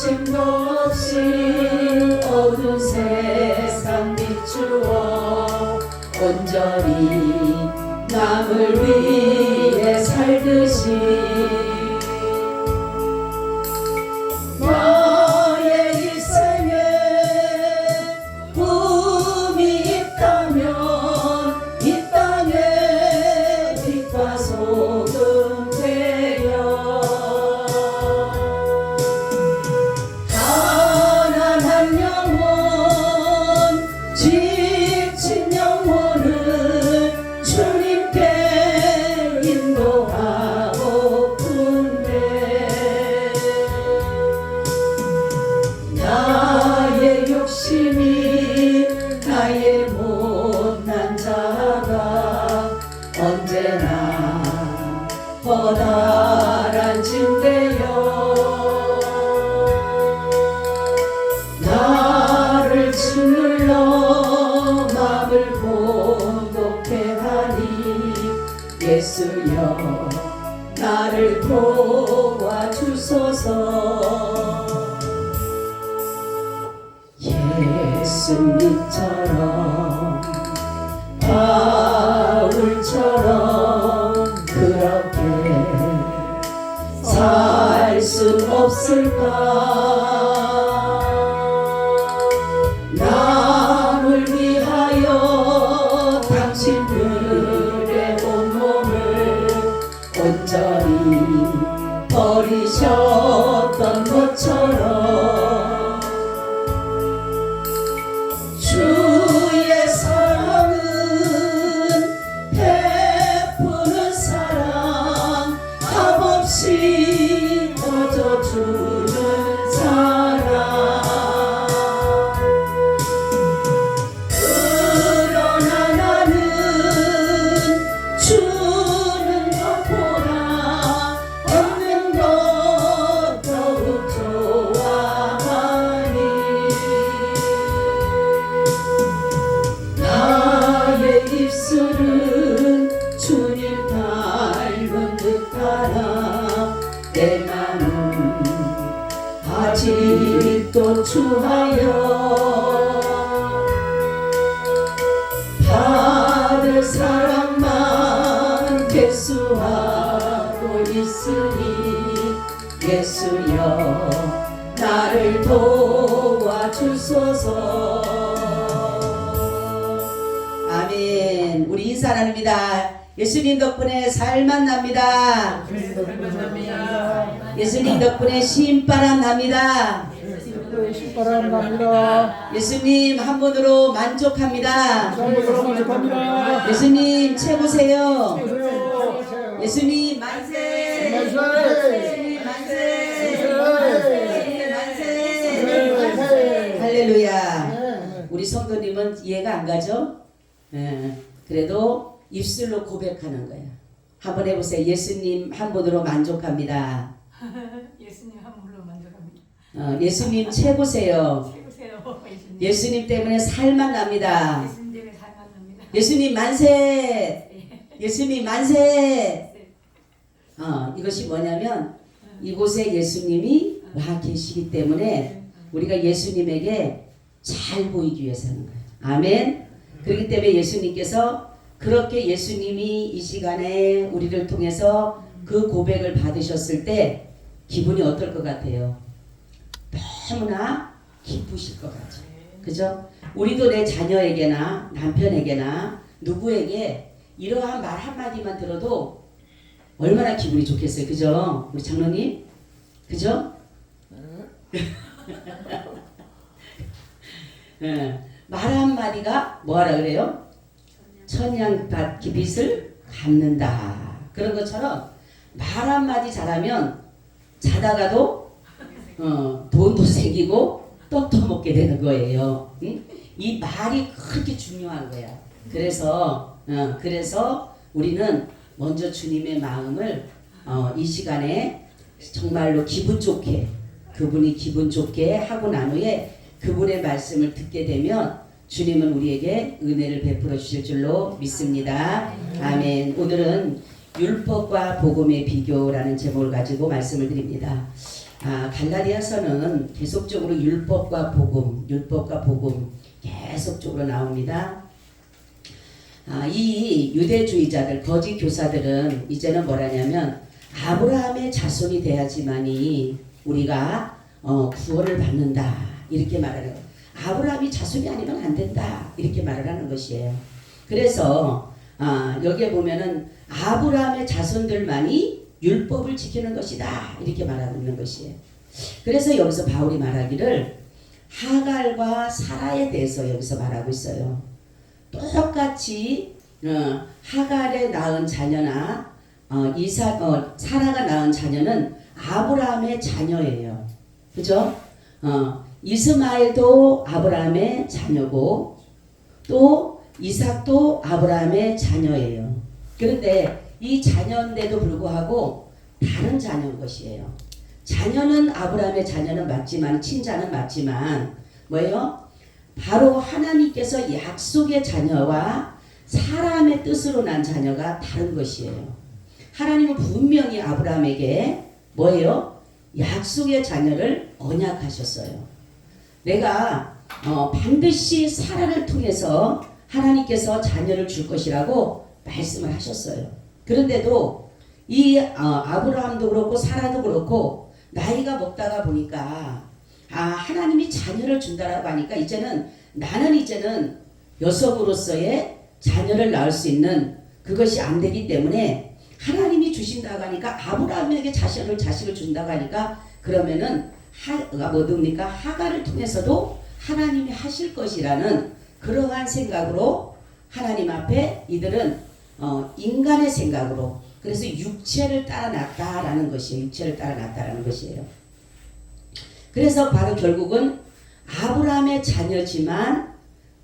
욕심도 없이 어두운 세상 비추어 온전히 남을 위해 살듯이 너의 일생에 꿈이 있다면 이 땅에 빛과 소금 되어 가난한 영혼 지친 영혼을 주님께 인도하고픈데 나의 욕심이 나의 못난 자가 언제나 커다란 짐되어 나를 짓눌러 맘을 곤독해 하니 예수여 나를 도와주소서. 예수님처럼 바울처럼 그렇게 살 수 없을까? 남을 위하여 당신들의 온몸을 온전히 버리셨던 것처럼 주의 사랑은 베푸는 사랑 값없이 얻어주는 사랑 그러나 나는 주는 것보다 얻는 것 더욱 좋아하니 나의 입술은 주님 닮은 듯하나 내 맘은 아직도 추하여 받을 사랑만 개수하고 있으니 예수여 나를 도와주소서. 아멘. 우리 인사 나눕니다. 예수님 덕분에 살만 납니다. 예수님 덕분에 신바람 납니다. 신바람 납니다. 예수님 한 분으로 만족합니다. 예수님 최고세요. 예수님 만세. 예수님 만세. 만세. 할렐루야. 우리 성도님은 이해가 안 가죠? 그래도 입술로 고백하는 거야. 한번 해보세요. 예수님 한 분으로 만족합니다. 예수님 한 분으로 만족합니다. 예수님 최고세요. 최고세요. 예수님 때문에 살만 납니다. 예수님 때문에 살만 납니다. 예수님 만세. 예수님 만세. 이것이 뭐냐면 이곳에 예수님이 와 계시기 때문에 우리가 예수님에게 잘 보이기 위해서 하는 거예요. 아멘. 그렇기 때문에 예수님께서 그렇게 예수님이 이 시간에 우리를 통해서 그 고백을 받으셨을 때 기분이 어떨 것 같아요? 너무나 기쁘실 것 같죠. 그죠? 우리도 내 자녀에게나 남편에게나 누구에게 이러한 말 한마디만 들어도 얼마나 기분이 좋겠어요. 그죠? 우리 장로님? 그죠? 말 한마디가 뭐하라 그래요? 천냥밭 빛을 갚는다. 그런 것처럼 말 한마디 잘하면 자다가도 돈도 생기고 떡도 먹게 되는 거예요. 응? 이 말이 그렇게 중요한 거야. 그래서 우리는 먼저 주님의 마음을 이 시간에 정말로 기분 좋게 그분이 기분 좋게 하고 난 후에 그분의 말씀을 듣게 되면 주님은 우리에게 은혜를 베풀어 주실 줄로 믿습니다. 아멘. 오늘은 율법과 복음의 비교라는 제목을 가지고 말씀을 드립니다. 갈라디아서는 계속적으로 율법과 복음 계속적으로 나옵니다. 이 유대주의자들, 거짓 교사들은 이제는 뭐라냐면 아브라함의 자손이 돼야지만이 우리가 구원을 받는다 이렇게 말을 해요. 아브라함이 자손이 아니면 안 된다 이렇게 말을 하는 것이에요. 그래서 여기에 보면은 아브라함의 자손들만이 율법을 지키는 것이다 이렇게 말하고 있는 것이에요. 그래서 여기서 바울이 말하기를 하갈과 사라에 대해서 여기서 말하고 있어요. 똑같이 하갈에 낳은 자녀나 사라가 낳은 자녀는 아브라함의 자녀예요. 그죠? 이스마엘도 아브라함의 자녀고 또 이삭도 아브라함의 자녀예요. 그런데 이 자녀인데도 불구하고 다른 자녀인 것이에요. 자녀는 아브라함의 자녀는 맞지만 친자는 맞지만 뭐예요? 바로 하나님께서 약속의 자녀와 사람의 뜻으로 난 자녀가 다른 것이에요. 하나님은 분명히 아브라함에게 뭐예요? 약속의 자녀를 언약하셨어요. 내가 반드시 사라를 통해서 하나님께서 자녀를 줄 것이라고 말씀을 하셨어요. 그런데도 이 아브라함도 그렇고 사라도 그렇고 나이가 먹다가 보니까 하나님이 자녀를 준다라고 하니까 나는 이제는 여성으로서의 자녀를 낳을 수 있는 그것이 안 되기 때문에 하나님이 주신다고 하니까 아브라함에게 자식을 준다고 하니까 그러면은 뭡니까? 하갈을 통해서도 하나님이 하실 것이라는 그러한 생각으로 하나님 앞에 이들은 인간의 생각으로 그래서 육체를 따라 났다라는 것이에요. 육체를 따라 났다라는 것이에요. 그래서 바로 결국은 아브라함의 자녀지만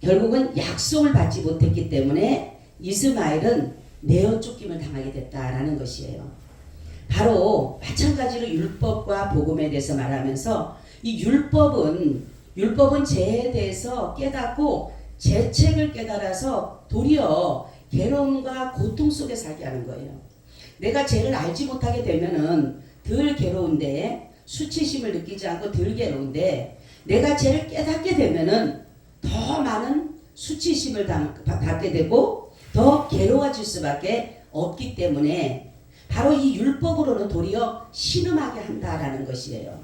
결국은 약속을 받지 못했기 때문에 이스마엘은 내어 쫓김을 당하게 됐다라는 것이에요. 바로 마찬가지로 율법과 복음에 대해서 말하면서 이 율법은 죄에 대해서 깨닫고 죄책을 깨달아서 도리어 괴로움과 고통 속에 살게 하는 거예요. 내가 죄를 알지 못하게 되면은 덜 괴로운데 수치심을 느끼지 않고 덜 괴로운데 내가 죄를 깨닫게 되면은 더 많은 수치심을 받게 되고 더 괴로워질 수밖에 없기 때문에 바로 이 율법으로는 도리어 신음하게 한다라는 것이에요.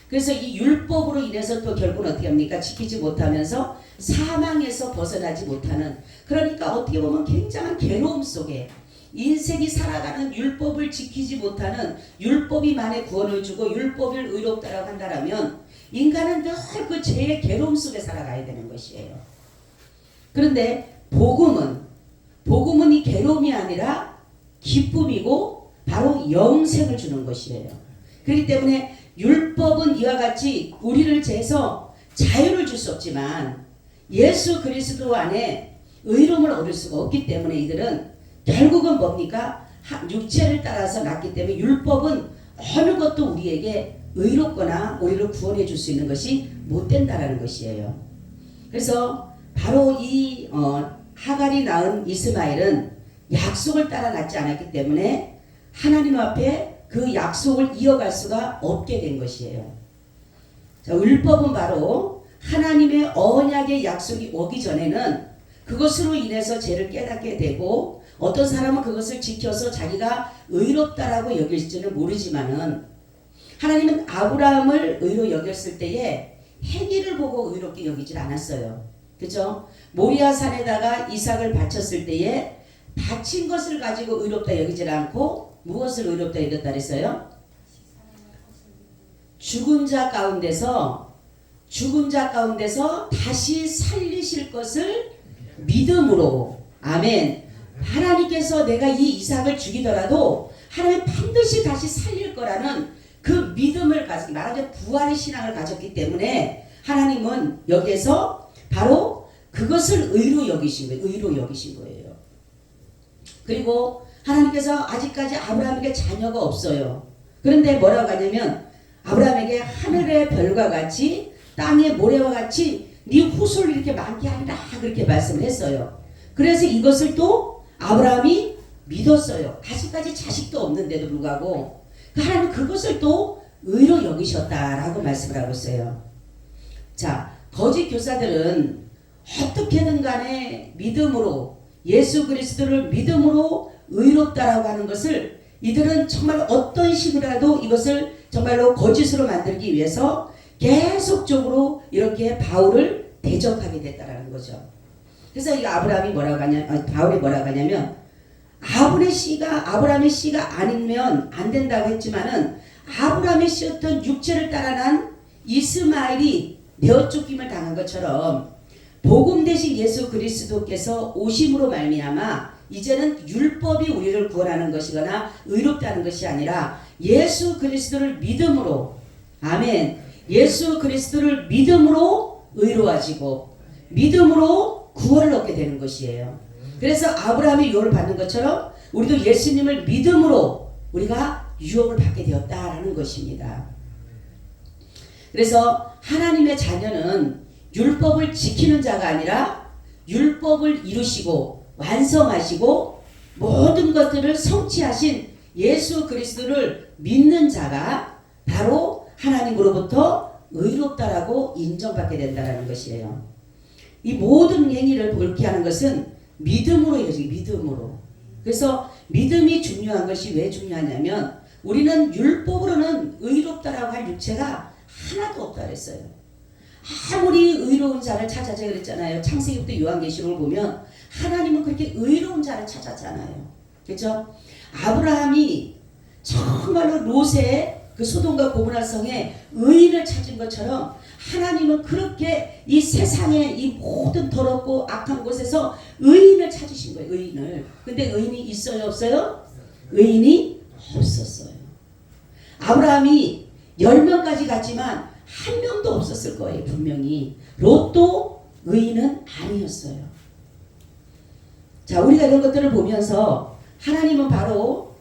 그래서 이 율법으로 인해서 또 결국은 어떻게 합니까? 지키지 못하면서 사망에서 벗어나지 못하는 그러니까 어떻게 보면 굉장한 괴로움 속에 인생이 살아가는 율법을 지키지 못하는 율법이 만에 구원을 주고 율법을 의롭다라고 한다면 인간은 늘 그 죄의 괴로움 속에 살아가야 되는 것이에요. 그런데 복음은 이 괴로움이 아니라 기쁨이고 바로 영생을 주는 것이에요. 그렇기 때문에 율법은 이와 같이 우리를 죄에서 자유를 줄 수 없지만 예수 그리스도 안에 의로움을 얻을 수가 없기 때문에 이들은 결국은 뭡니까? 육체를 따라서 났기 때문에 율법은 어느 것도 우리에게 의롭거나 우리를 구원해 줄 수 있는 것이 못 된다라는 것이에요. 그래서 바로 이 하갈이 낳은 이스마엘은 약속을 따라 낳지 않았기 때문에 하나님 앞에 그 약속을 이어갈 수가 없게 된 것이에요. 자, 율법은 바로 하나님의 언약의 약속이 오기 전에는 그것으로 인해서 죄를 깨닫게 되고 어떤 사람은 그것을 지켜서 자기가 의롭다라고 여길지는 모르지만은 하나님은 아브라함을 의로 여겼을 때에 행위를 보고 의롭게 여기질 않았어요. 그죠? 모리아 산에다가 이삭을 바쳤을 때에 바친 것을 가지고 의롭다 여기질 않고 무엇을 의롭다 여겼다 그랬어요? 죽은 자 가운데서 다시 살리실 것을 믿음으로 아멘. 하나님께서 내가 이 이삭을 죽이더라도 하나님 반드시 다시 살릴 거라는 그 믿음을 가지고 말하자면 부활의 신앙을 가졌기 때문에 하나님은 여기에서 바로 그것을 의로 여기신 거예요. 그리고 하나님께서 아직까지 아브라함에게 자녀가 없어요. 그런데 뭐라고 하냐면 아브라함에게 하늘의 별과 같이 땅의 모래와 같이 네 후손을 이렇게 많게 하리라 그렇게 말씀을 했어요. 그래서 이것을 또 아브라함이 믿었어요. 아직까지 자식도 없는데도 불구하고 하나님은 그것을 또 의로 여기셨다라고 말씀을 하고 있어요. 자, 거짓 교사들은 어떻게든 간에 믿음으로 예수 그리스도를 믿음으로 의롭다라고 하는 것을 이들은 정말 어떤 식으로라도 이것을 정말로 거짓으로 만들기 위해서 계속적으로 이렇게 바울을 대적하게 됐다라는 거죠. 그래서 이 아브라함이 뭐라고 하냐, 바울이 뭐라고 하냐면 아브라함의 씨가 아니면 안 된다고 했지만은 아브라함의 씨였던 육체를 따라난 이스마엘이 내어쫓김을 당한 것처럼 복음 대신 예수 그리스도께서 오심으로 말미암아 이제는 율법이 우리를 구원하는 것이거나 의롭다는 것이 아니라 예수 그리스도를 믿음으로, 아멘, 예수 그리스도를 믿음으로 의로워지고 믿음으로 구원을 얻게 되는 것이에요. 그래서 아브라함이 유업을 받는 것처럼 우리도 예수님을 믿음으로 우리가 유업을 받게 되었다라는 것입니다. 그래서 하나님의 자녀는 율법을 지키는 자가 아니라 율법을 이루시고 완성하시고 모든 것들을 성취하신 예수 그리스도를 믿는 자가 바로 하나님으로부터 의롭다라고 인정받게 된다는 것이에요. 이 모든 행위를 옳게 하는 것은 믿음으로 이루어지기, 믿음으로. 그래서 믿음이 중요한 것이 왜 중요하냐면 우리는 율법으로는 의롭다라고 할 육체가 하나도 없다 그랬어요. 아무리 의로운 자를 찾아자 그랬잖아요. 창세기부터 요한계시록을 보면 하나님은 그렇게 의로운 자를 찾았잖아요. 그렇죠? 아브라함이 정말로 롯의 그 소돔과 고모라 성에 의인을 찾은 것처럼 하나님은 그렇게 이 세상에 이 모든 더럽고 악한 곳에서 의인을 찾으신 거예요. 의인을. 근데 의인이 있어요? 없어요? 의인이 없었어요. 아브라함이 10명까지 갔지만 한 명도 없었을 거예요. 분명히. 롯도 의인은 아니었어요. 자, 우리가 이런 것들을 보면서 하나님은 바로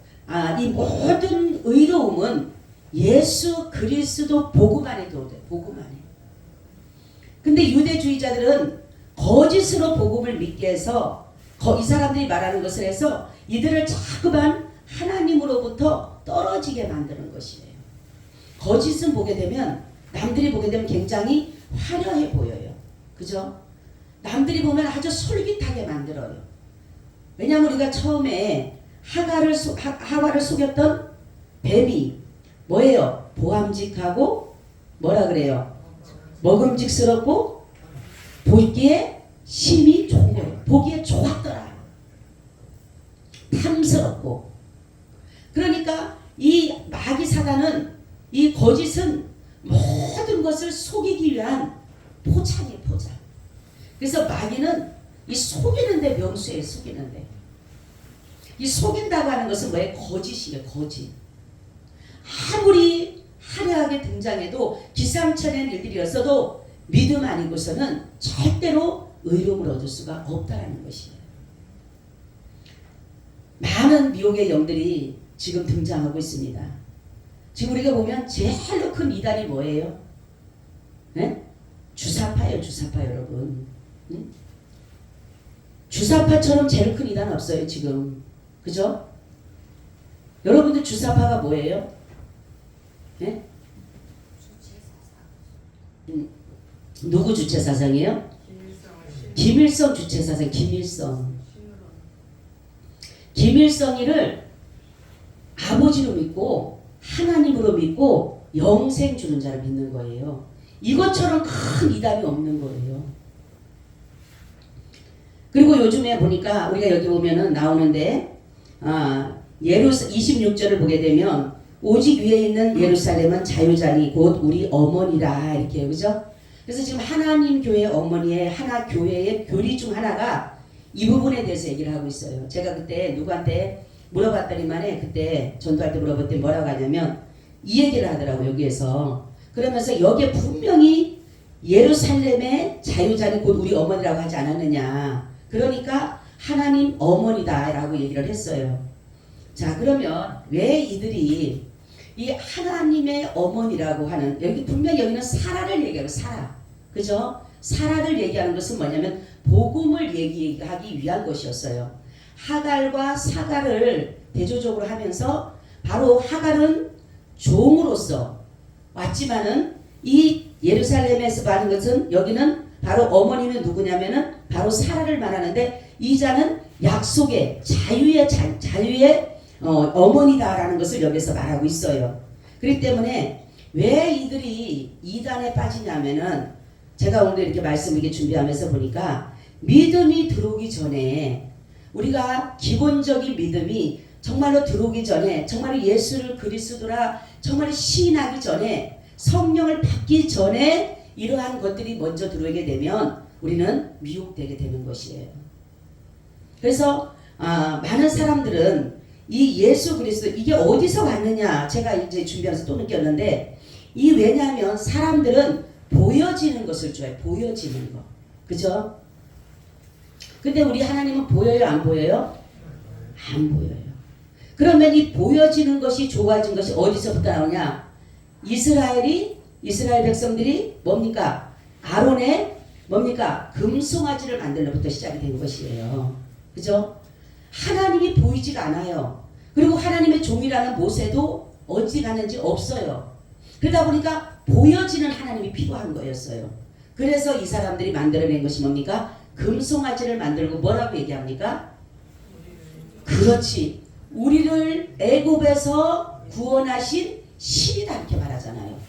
이 모든 의로움은 예수 그리스도 복음 안에 들어오대요. 복음 안에. 근데 유대주의자들은 거짓으로 복음을 믿게 해서 이 사람들이 말하는 것을 해서 이들을 자꾸만 하나님으로부터 떨어지게 만드는 것이에요. 거짓은 보게 되면 남들이 보게 되면 굉장히 화려해 보여요. 그죠? 남들이 보면 아주 솔깃하게 만들어요. 왜냐하면 우리가 처음에 하와를 속였던 뱀이 뭐예요? 보암직하고 뭐라 그래요? 먹음직스럽고 보기에 심이 좋은 거예요. 보기에 좋았더라. 탐스럽고. 그러니까 이 마귀 사단은 이 거짓은 모든 것을 속이기 위한 포장이에요. 포장. 그래서 마귀는 이 속이는데 명수예요. 속이는데. 이 속인다고 하는 것은 뭐예요? 거짓이에요. 거짓. 아무리 화려하게 등장해도 기상천외한 일들이었어도 믿음 아니고서는 절대로 의로움을 얻을 수가 없다는 것이에요. 많은 미혹의 영들이 지금 등장하고 있습니다. 지금 우리가 보면 제일로 큰 이단이 뭐예요? 네? 주사파예요. 주사파 여러분. 응? 주사파처럼 제일 큰 이단 없어요. 지금. 그죠? 여러분들 주사파가 뭐예요? 네? 누구 주체사상이에요? 김일성 주체사상. 김일성이를 아버지로 믿고 하나님으로 믿고 영생 주는 자를 믿는 거예요. 이것처럼 큰 이단이 없는 거예요. 그리고 요즘에 보니까 우리가 여기 보면은 나오는데 26절을 보게 되면 오직 위에 있는 예루살렘은 자유자니 곧 우리 어머니라 이렇게 그죠? 그래서 지금 하나님 교회 어머니의 하나 교회의 교리 중 하나가 이 부분에 대해서 얘기를 하고 있어요. 제가 그때 누구한테 물어봤더니만에 그때 전도할 때 물어봤더니 뭐라고 하냐면 이 얘기를 하더라고요. 여기에서. 그러면서 여기에 분명히 예루살렘의 자유자니 곧 우리 어머니라고 하지 않았느냐. 그러니까 하나님 어머니다 라고 얘기를 했어요. 자, 그러면 왜 이들이 이 하나님의 어머니라고 하는, 여기 분명히 여기는 사라를 얘기하고 사라. 그죠? 사라를 얘기하는 것은 뭐냐면 복음을 얘기하기 위한 것이었어요. 하갈과 사갈을 대조적으로 하면서 바로 하갈은 종으로서 왔지만은 이 예루살렘에서 받은 것은 여기는 바로 어머니는 누구냐면은 바로 사라를 말하는데 이 자는 약속의 자유의 어머니다라는 것을 여기서 말하고 있어요. 그렇기 때문에 왜 이들이 이단에 빠지냐면은 제가 오늘 이렇게 말씀 이렇게 준비하면서 보니까 믿음이 들어오기 전에 우리가 기본적인 믿음이 정말로 들어오기 전에 정말 예수를 그리스도라 정말 시인하기 전에 성령을 받기 전에 이러한 것들이 먼저 들어오게 되면 우리는 미혹되게 되는 것이에요. 그래서 많은 사람들은 이 예수 그리스도 이게 어디서 왔느냐 제가 이제 준비하면서 또 느꼈는데 이 왜냐하면 사람들은 보여지는 것을 좋아해. 보여지는 거. 그죠? 근데 우리 하나님은 보여요? 안 보여요? 안 보여요. 그러면 이 보여지는 것이 좋아진 것이 어디서부터 나오냐? 이스라엘 백성들이 뭡니까? 아론의 뭡니까? 금송아지를 만들로부터 시작이 된 것이에요. 그죠? 하나님이 보이지가 않아요. 그리고 하나님의 종이라는 모세도 어디 가는지 없어요. 그러다 보니까 보여지는 하나님이 필요한 거였어요. 그래서 이 사람들이 만들어낸 것이 뭡니까? 금송아지를 만들고 뭐라고 얘기합니까? 그렇지. 우리를 애굽에서 구원하신 신이다 이렇게 말하잖아요.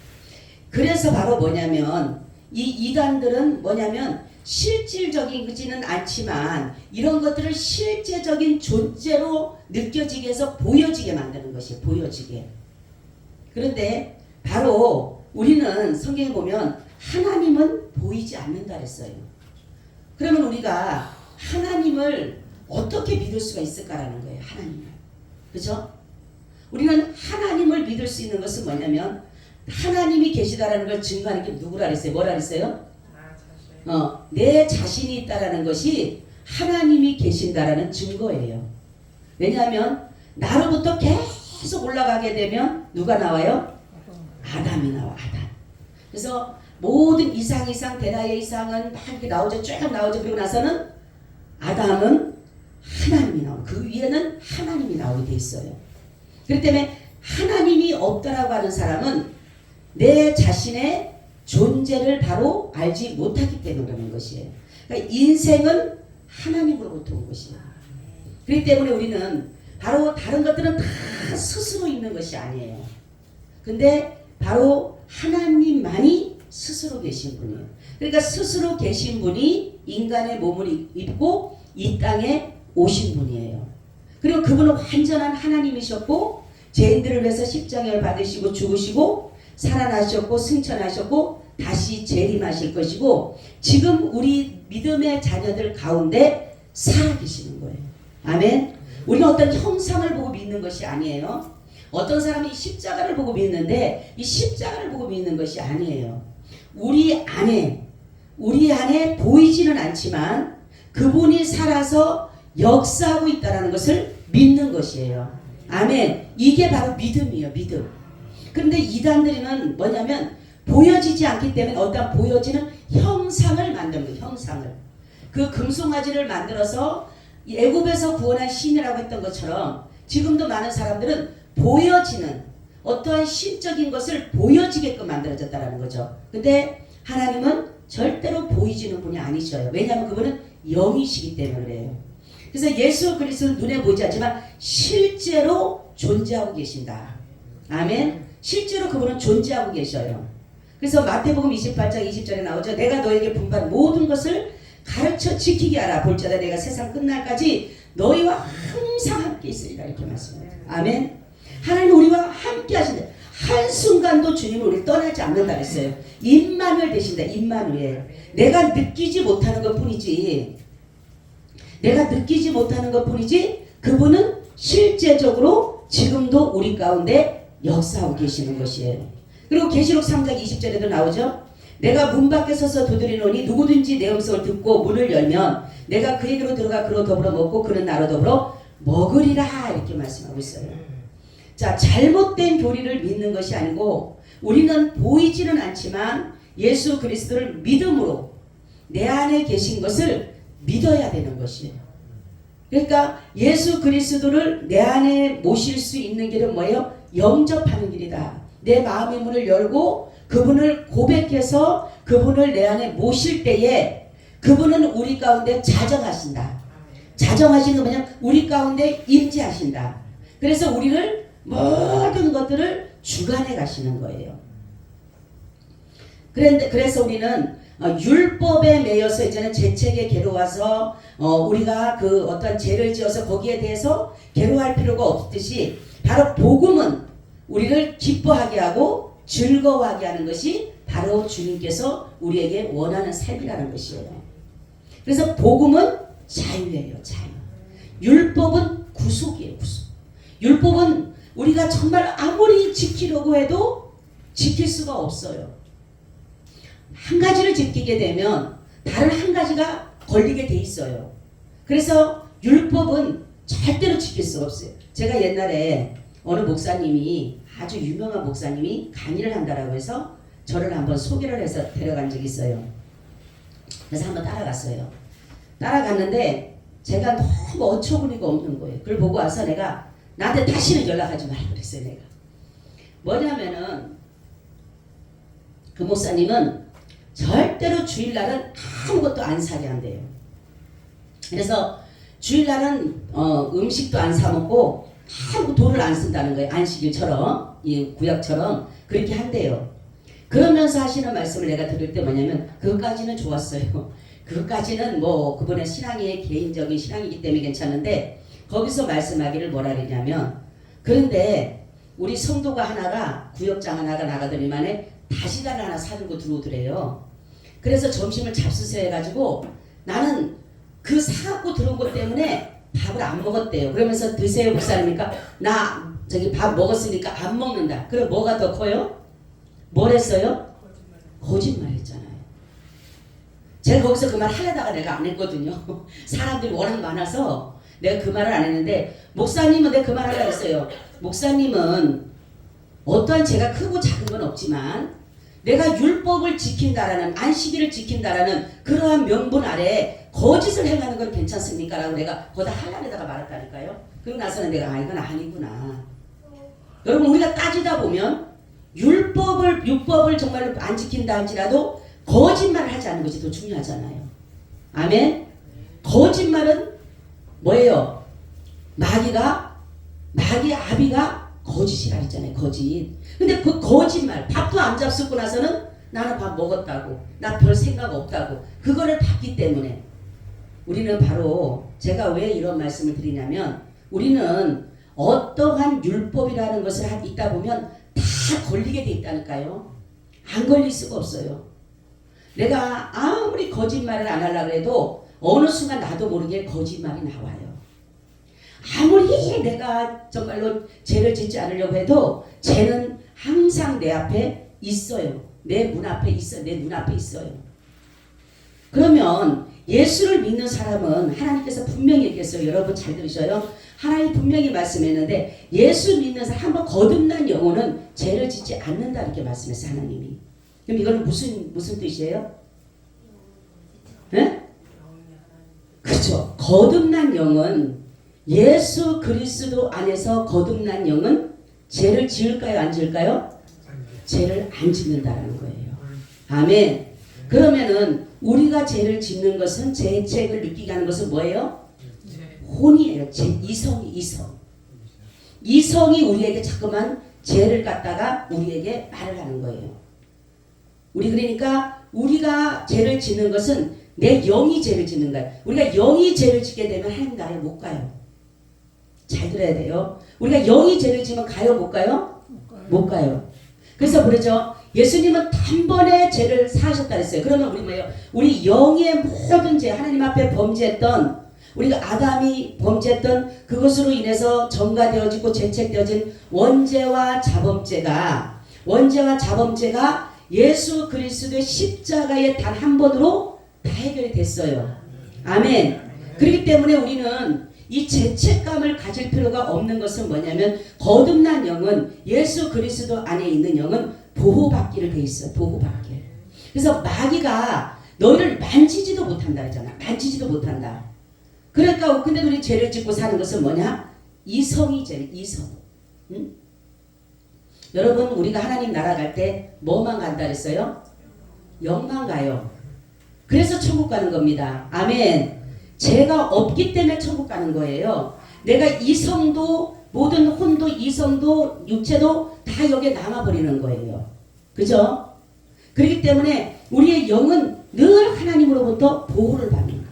그래서 바로 뭐냐면 이 이단들은 뭐냐면 실질적이지는 않지만 이런 것들을 실제적인 존재로 느껴지게 해서 보여지게 만드는 것이에요. 보여지게. 그런데 바로 우리는 성경에 보면 하나님은 보이지 않는다 했어요. 그러면 우리가 하나님을 어떻게 믿을 수가 있을까라는 거예요. 하나님을. 그죠? 우리는 하나님을 믿을 수 있는 것은 뭐냐면 하나님이 계시다라는 걸 증거하는 게 누구라 그랬어요? 뭐라 그랬어요? 내 자신이 있다라는 것이 하나님이 계신다라는 증거예요. 왜냐하면 나로부터 계속 올라가게 되면 누가 나와요? 아담이 나와. 아담. 그래서 모든 이상 대나의 이상은 막 이렇게 나오죠. 쭉 나오죠. 그리고 나서는 아담은 하나님이 나오고 그 위에는 하나님이 나오게 돼 있어요. 그렇기 때문에 하나님이 없다라고 하는 사람은 내 자신의 존재를 바로 알지 못하기 때문에 그러는 것이에요. 그러니까 인생은 하나님으로부터 온 것이에요. 그렇기 때문에 우리는 바로 다른 것들은 다 스스로 있는 것이 아니에요. 근데 바로 하나님만이 스스로 계신 분이에요. 그러니까 스스로 계신 분이 인간의 몸을 입고 이 땅에 오신 분이에요. 그리고 그분은 완전한 하나님이셨고 죄인들을 위해서 십자가를 받으시고 죽으시고 살아나셨고 승천하셨고 다시 재림하실 것이고 지금 우리 믿음의 자녀들 가운데 살아계시는 거예요. 아멘. 우리는 어떤 형상을 보고 믿는 것이 아니에요. 어떤 사람이 십자가를 보고 믿는데 이 십자가를 보고 믿는 것이 아니에요. 우리 안에 보이지는 않지만 그분이 살아서 역사하고 있다는 것을 믿는 것이에요. 아멘. 이게 바로 믿음이에요. 믿음. 그런데 이단들은 뭐냐면 보여지지 않기 때문에 어떤 보여지는 형상을 만드는 거예요. 형상을. 그 금송아지를 만들어서 애굽에서 구원한 신이라고 했던 것처럼 지금도 많은 사람들은 보여지는 어떠한 신적인 것을 보여지게끔 만들어졌다는 거죠. 근데 하나님은 절대로 보이지는 분이 아니셔요. 왜냐하면 그분은 영이시기 때문에 그래요. 그래서 예수 그리스도는 눈에 보이지 않지만 실제로 존재하고 계신다. 아멘. 실제로 그분은 존재하고 계셔요. 그래서 마태복음 28장 20절에 나오죠. 내가 너에게 분부한 모든 것을 가르쳐 지키게 하라. 볼지어다 내가 세상 끝날까지 너희와 항상 함께 있으리라 이렇게 말씀합니다. 아멘. 하나님 우리와 함께 하신다. 한순간도 주님은 우리를 떠나지 않는다 했어요. 임마누엘 되신다. 임마누엘. 내가 느끼지 못하는 것뿐이지. 그분은 실제적으로 지금도 우리 가운데 역사하고 계시는 것이에요. 그리고 계시록 3장 20절에도 나오죠. 내가 문 밖에 서서 두드리노니 누구든지 내 음성을 듣고 문을 열면 내가 그에게로 들어가 그로 더불어 먹고 그는 나로 더불어 먹으리라 이렇게 말씀하고 있어요. 자, 잘못된 교리를 믿는 것이 아니고 우리는 보이지는 않지만 예수 그리스도를 믿음으로 내 안에 계신 것을 믿어야 되는 것이에요. 그러니까 예수 그리스도를 내 안에 모실 수 있는 길은 뭐예요? 영접하는 길이다. 내 마음의 문을 열고 그분을 고백해서 그분을 내 안에 모실 때에 그분은 우리 가운데 자정하신다. 자정하시는 건 뭐냐면 우리 가운데 임재하신다. 그래서 우리를 모든 것들을 주관해 가시는 거예요. 그래서 우리는 율법에 매여서 이제는 죄책에 괴로워서 우리가 그 어떤 죄를 지어서 거기에 대해서 괴로워할 필요가 없듯이 바로 복음은 우리를 기뻐하게 하고 즐거워하게 하는 것이 바로 주님께서 우리에게 원하는 삶이라는 것이에요. 그래서 복음은 자유예요. 자유. 율법은 구속이에요. 구속. 율법은 우리가 정말 아무리 지키려고 해도 지킬 수가 없어요. 한 가지를 지키게 되면 다른 한 가지가 걸리게 돼 있어요. 그래서 율법은 절대로 지킬 수가 없어요. 제가 옛날에 어느 목사님이 아주 유명한 목사님이 강의를 한다라고 해서 저를 한번 소개를 해서 데려간 적이 있어요. 그래서 한번 따라갔어요. 따라갔는데 제가 너무 어처구니가 없는 거예요. 그걸 보고 와서 내가 나한테 다시는 연락하지 말라 그랬어요. 내가 뭐냐면은 그 목사님은 절대로 주일날은 아무것도 안 사게 한대요. 그래서 주일날은 음식도 안 사 먹고 아무 돈을 안 쓴다는 거예요. 안식일처럼 이 구약처럼 그렇게 한대요. 그러면서 하시는 말씀을 내가 들을 때 뭐냐면 그것까지는 좋았어요. 그것까지는 뭐 그분의 신앙의 개인적인 신앙이기 때문에 괜찮은데 거기서 말씀하기를 뭐라 그러냐면 그런데 우리 성도가 하나가 구역장 하나가 나가더니만에 다시다를 하나 사들고 들어오더래요. 그래서 점심을 잡수세요 해가지고 나는 그 사갖고 들어온 것 때문에 밥을 안 먹었대요. 그러면서 드세요 목사님이니까 나 저기 밥 먹었으니까 안 먹는다. 그럼 뭐가 더 커요? 뭘 했어요? 거짓말 했잖아요. 제가 거기서 그 말 하려다가 내가 안 했거든요. 사람들이 워낙 많아서 내가 그 말을 안 했는데 목사님은 내가 그 말 하려고 했어요. 목사님은 어떠한 죄가 크고 작은 건 없지만 내가 율법을 지킨다라는 안식일을 지킨다라는 그러한 명분 아래 거짓을 행하는 건 괜찮습니까? 라고 내가 거기다 하려다가 말았다니까요. 그러고 나서는 내가 이건 아니구나. 여러분 우리가 따지다 보면 율법을 정말 안 지킨다 할지라도 거짓말을 하지 않는 것이 더 중요하잖아요. 아멘. 거짓말은 뭐예요? 마귀 아비가 거짓이라 했잖아요. 거짓. 근데 그 거짓말 밥도 안 잡수고 나서는 나는 밥 먹었다고 나 별 생각 없다고 그거를 봤기 때문에 우리는 바로 제가 왜 이런 말씀을 드리냐면 우리는 어떠한 율법이라는 것을 있다 보면 다 걸리게 돼 있다니까요. 안 걸릴 수가 없어요. 내가 아무리 거짓말을 안 하려고 해도 어느 순간 나도 모르게 거짓말이 나와요. 아무리 내가 정말로 죄를 짓지 않으려고 해도 죄는 항상 내 앞에 있어요. 내 문 앞에 있어요. 내 눈앞에 있어요. 그러면 예수를 믿는 사람은 하나님께서 분명히 얘기했어요. 여러분 잘 들으셔요. 하나님 분명히 말씀했는데 예수 믿는 사람 한번 거듭난 영혼은 죄를 짓지 않는다 이렇게 말씀했어요. 하나님이. 그럼 이거는 무슨 뜻이에요? 네? 그렇죠. 거듭난 영은 예수 그리스도 안에서 거듭난 영은 죄를 지을까요? 안 지을까요? 죄를 안 짓는다라는 거예요. 아멘. 그러면은 우리가 죄를 짓는 것은 죄책을 느끼게 하는 것은 뭐예요? 혼이에요. 이성이 우리에게 자꾸만 죄를 갖다가 우리에게 말을 하는 거예요. 그러니까 우리가 죄를 짓는 것은 내 영이 죄를 짓는 거예요. 우리가 영이 죄를 짓게 되면 하나님 나라를 못 가요. 잘 들어야 돼요. 우리가 영이 죄를 지면 가요? 못 가요? 못 가요. 그래서 그러죠. 예수님은 단번에 죄를 사하셨다 그랬어요. 그러면 우리 뭐예요? 우리 영의 모든 죄, 하나님 앞에 범죄했던 우리가 아담이 범죄했던 그것으로 인해서 전가되어지고 죄책되어진 원죄와 자범죄가 예수 그리스도의 십자가의 단 한 번으로 다 해결이 됐어요. 아멘. 그렇기 때문에 우리는 이 죄책감을 가질 필요가 없는 것은 뭐냐면 거듭난 영은 예수 그리스도 안에 있는 영은 보호받기를 돼 있어요. 보호받기. 그래서 마귀가 너희를 만지지도 못한다 그러잖아. 만지지도 못한다. 그러니까 근데 우리 죄를 짓고 사는 것은 뭐냐? 이성이 죄. 이성. 응? 여러분 우리가 하나님 나라 갈 때 뭐만 간다 그랬어요? 영만 가요. 그래서 천국 가는 겁니다. 아멘. 죄가 없기 때문에 천국 가는 거예요. 내가 이성도 모든 혼도 이성도 육체도 다 여기에 남아버리는 거예요. 그죠? 그렇기 때문에 우리의 영은 늘 하나님으로부터 보호를 받는 거.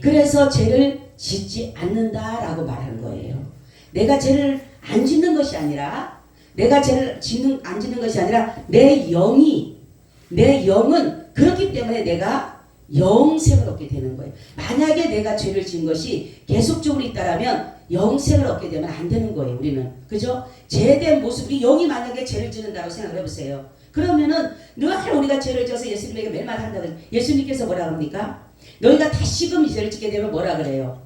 그래서 죄를 짓지 않는다라고 말하는 거예요. 내가 죄를 안 짓는 것이 아니라 내가 죄를 안 짓는 것이 아니라 내 영은 그렇기 때문에 내가 영생을 얻게 되는 거예요. 만약에 내가 죄를 지은 것이 계속적으로 있다라면 영생을 얻게 되면 안 되는 거예요. 우리는 그죠? 죄된 모습이 영이 만약에 죄를 짓는다고 생각을 해보세요. 그러면은 늘 우리가 죄를 져서 예수님에게 매일 한다고 예수님께서 뭐라 합니까? 너희가 다시금 죄를 짓게 되면 뭐라 그래요?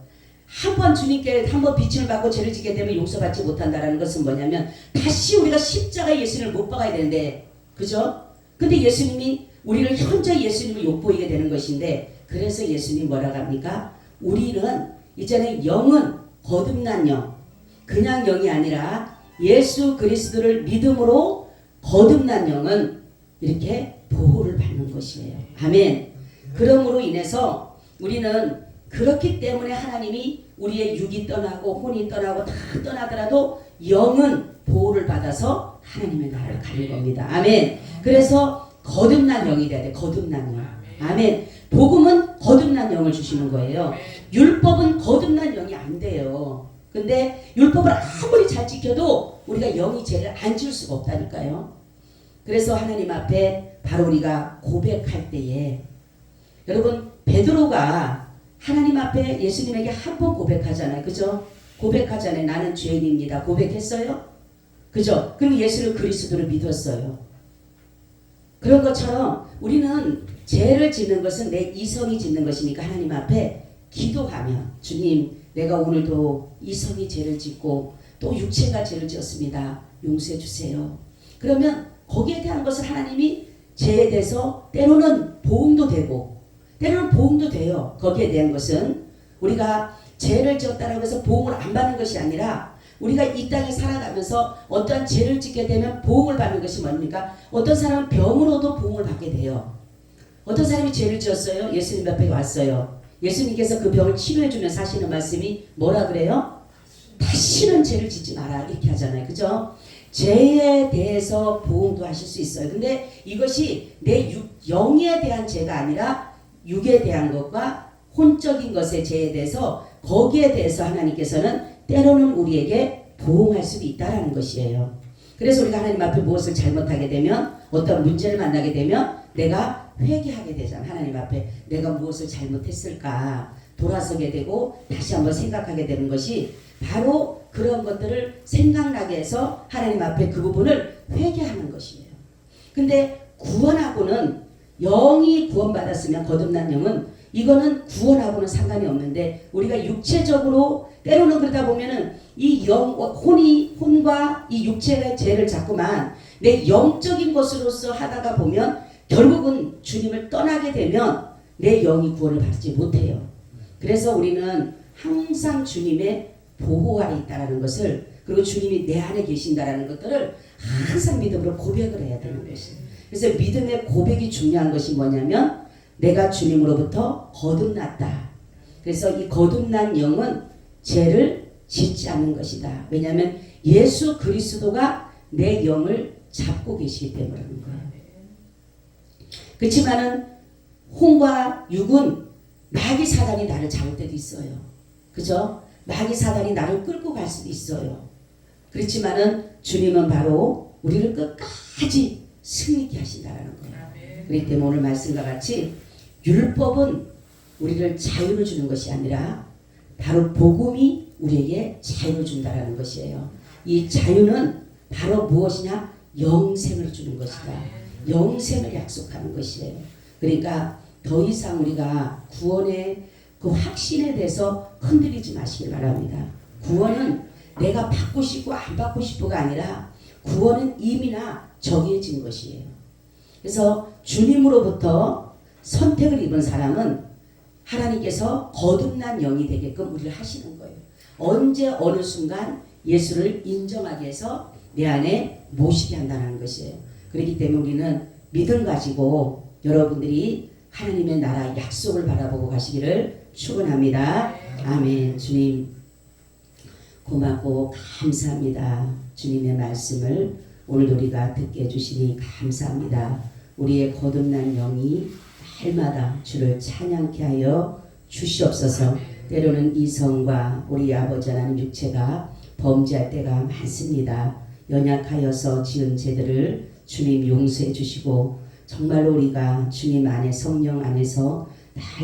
한번 주님께 한번 비침을 받고 죄를 짓게 되면 용서받지 못한다라는 것은 뭐냐면 다시 우리가 십자가에 예수님을 못 박아야 되는데 그죠? 근데 예수님이 우리를 현재 예수님을 욕보이게 되는 것인데 그래서 예수님이 뭐라고 합니까? 우리는 이제는 영은 거듭난 영 그냥 영이 아니라 예수 그리스도를 믿음으로 거듭난 영은 이렇게 보호를 받는 것이에요. 아멘. 그러므로 인해서 우리는 그렇기 때문에 하나님이 우리의 육이 떠나고 혼이 떠나고 다 떠나더라도 영은 보호를 받아서 하나님의 나라를 가는 겁니다. 아멘. 그래서 거듭난 영이 돼야 돼. 거듭난 영. 아멘. 복음은 거듭난 영을 주시는 거예요. 율법은 거듭난 영이 안 돼요. 근데 율법을 아무리 잘 지켜도 우리가 영이 죄를 안 지을 수가 없다니까요. 그래서 하나님 앞에 바로 우리가 고백할 때에 여러분 베드로가 하나님 앞에 예수님에게 한 번 고백하잖아요. 그죠? 고백하잖아요. 나는 죄인입니다. 고백했어요? 그죠? 그리고 예수를 그리스도를 믿었어요. 그런 것처럼 우리는 죄를 짓는 것은 내 이성이 짓는 것이니까 하나님 앞에 기도하면 주님 내가 오늘도 이성이 죄를 짓고 또 육체가 죄를 지었습니다. 용서해 주세요. 그러면 거기에 대한 것을 하나님이 죄에 대해서 때로는 보응도 되고 때로는 보응도 돼요. 거기에 대한 것은 우리가 죄를 지었다고 해서 보응을 안 받는 것이 아니라 우리가 이 땅에 살아가면서 어떠한 죄를 짓게 되면 보응을 받는 것이 뭡니까? 어떤 사람은 병으로도 보응을 받게 돼요. 어떤 사람이 죄를 지었어요. 예수님 앞에 왔어요. 예수님께서 그 병을 치료해주면서 하시는 말씀이 뭐라 그래요? 다시는 죄를 짓지 마라 이렇게 하잖아요. 그죠? 죄에 대해서 보응도 하실 수 있어요. 근데 이것이 내 영에 대한 죄가 아니라 육에 대한 것과 혼적인 것의 죄에 대해서 거기에 대해서 하나님께서는 때로는 우리에게 보응할 수도 있다라는 것이에요. 그래서 우리가 하나님 앞에 무엇을 잘못하게 되면 어떤 문제를 만나게 되면 내가 회개하게 되잖아. 하나님 앞에 내가 무엇을 잘못했을까 돌아서게 되고 다시 한번 생각하게 되는 것이 바로 그런 것들을 생각나게 해서 하나님 앞에 그 부분을 회개하는 것이에요. 근데 구원하고는 영이 구원받았으면 거듭난 영은 이거는 구원하고는 상관이 없는데 우리가 육체적으로 때로는 그러다 보면은 이 혼과 이 육체의 죄를 자꾸만 내 영적인 것으로서 하다가 보면 결국은 주님을 떠나게 되면 내 영이 구원을 받지 못해요. 그래서 우리는 항상 주님의 보호 아래 있다라는 것을 그리고 주님이 내 안에 계신다라는 것들을 항상 믿음으로 고백을 해야 되는 것이에요. 그래서 믿음의 고백이 중요한 것이 뭐냐면 내가 주님으로부터 거듭났다. 그래서 이 거듭난 영은 죄를 짓지 않는 것이다. 왜냐하면 예수 그리스도가 내 영을 잡고 계시기 때문인 거예요. 그렇지만은 혼과 육은 마귀 사단이 나를 잡을 때도 있어요. 그죠? 마귀 사단이 나를 끌고 갈 수도 있어요. 그렇지만은 주님은 바로 우리를 끝까지 승리케 하신다라는 거예요. 그렇기 때문에 오늘 말씀과 같이 율법은 우리를 자유를 주는 것이 아니라 바로 복음이 우리에게 자유를 준다라는 것이에요. 이 자유는 바로 무엇이냐? 영생을 주는 것이다. 영생을 약속하는 것이에요. 그러니까 더 이상 우리가 구원의 그 확신에 대해서 흔들리지 마시길 바랍니다. 구원은 내가 받고 싶고 안 받고 싶고가 아니라 구원은 이미나 정해진 것이에요. 그래서 주님으로부터 선택을 입은 사람은 하나님께서 거듭난 영이 되게끔 우리를 하시는 거예요. 언제 어느 순간 예수를 인정하게 해서 내 안에 모시게 한다는 것이에요. 그렇기 때문에 우리는 믿음 가지고 여러분들이 하나님의 나라 약속을 바라보고 가시기를 축원합니다. 아멘. 주님 고맙고 감사합니다. 주님의 말씀을 오늘 우리가 듣게 해주시니 감사합니다. 우리의 거듭난 영이 날마다 주를 찬양케 하여 주시옵소서. 때로는 이성과 우리 아버지 하나님 육체가 범죄할 때가 많습니다. 연약하여서 지은 죄들을 주님 용서해 주시고 정말로 우리가 주님 안에 성령 안에서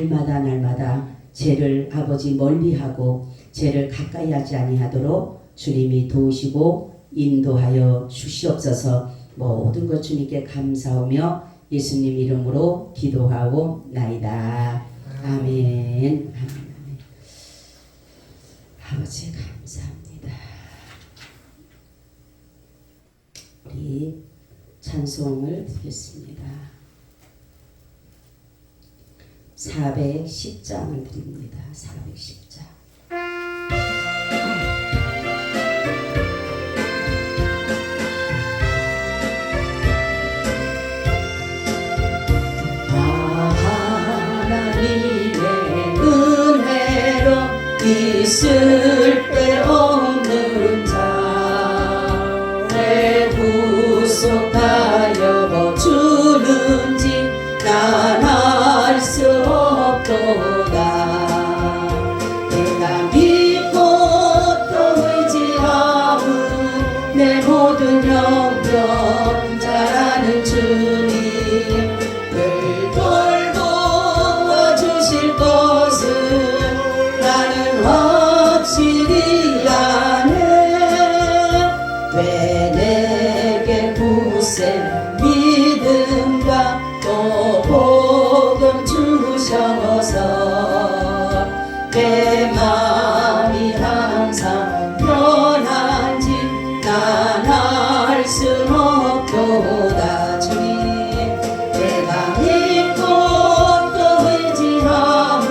날마다 죄를 아버지 멀리하고 죄를 가까이 하지 아니하도록 주님이 도우시고 인도하여 주시옵소서. 모든 것 주님께 감사하며 예수님 이름으로 기도하고 나이다. 아멘. 아멘. 아버지 감사합니다. 우리 찬송을 드리겠습니다. 410장을 드립니다. 410장. 하나님의 은혜로 있을 데 없는 자, 내 구속하여 주는지 난 알 수 없도다. 내가 믿고 또 의지함은 내 모든 영병 잘하는 주님 늘 돌보아 주실 것을 나는 확실히 아네. 왜 내게 굳센 믿음과 또 복음 주셔서 내 마음이 항상 편한지 난 알 수 없도다. 주님 내가 믿고 또 의지함은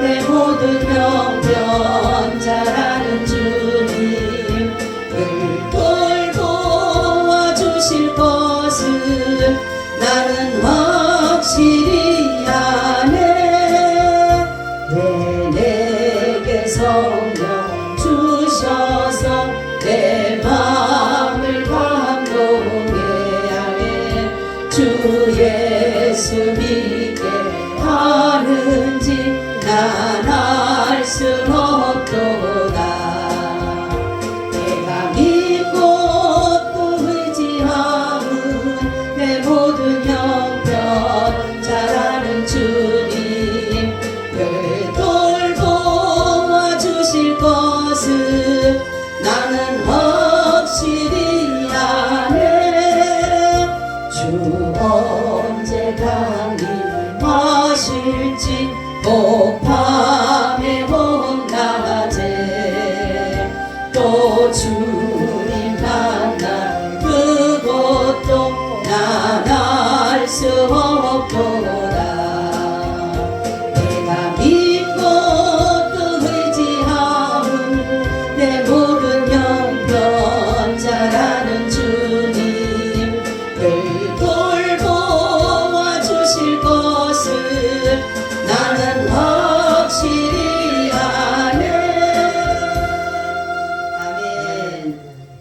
내 모든 영병 잘하는 주님 늘 돌보아 주실 것을 나는 확실히 아네. 왜 내게 성령 주셔서 내 마음을 감동해 하네. 주 예수 믿게 하는지 난 알 수 없도다. 내가 믿고 또 의지함은 내 모든 형편 잘하는 주님 늘 돌보아 주실 것을 나는 확실히 아네. 주 언제 강림하실지 꼭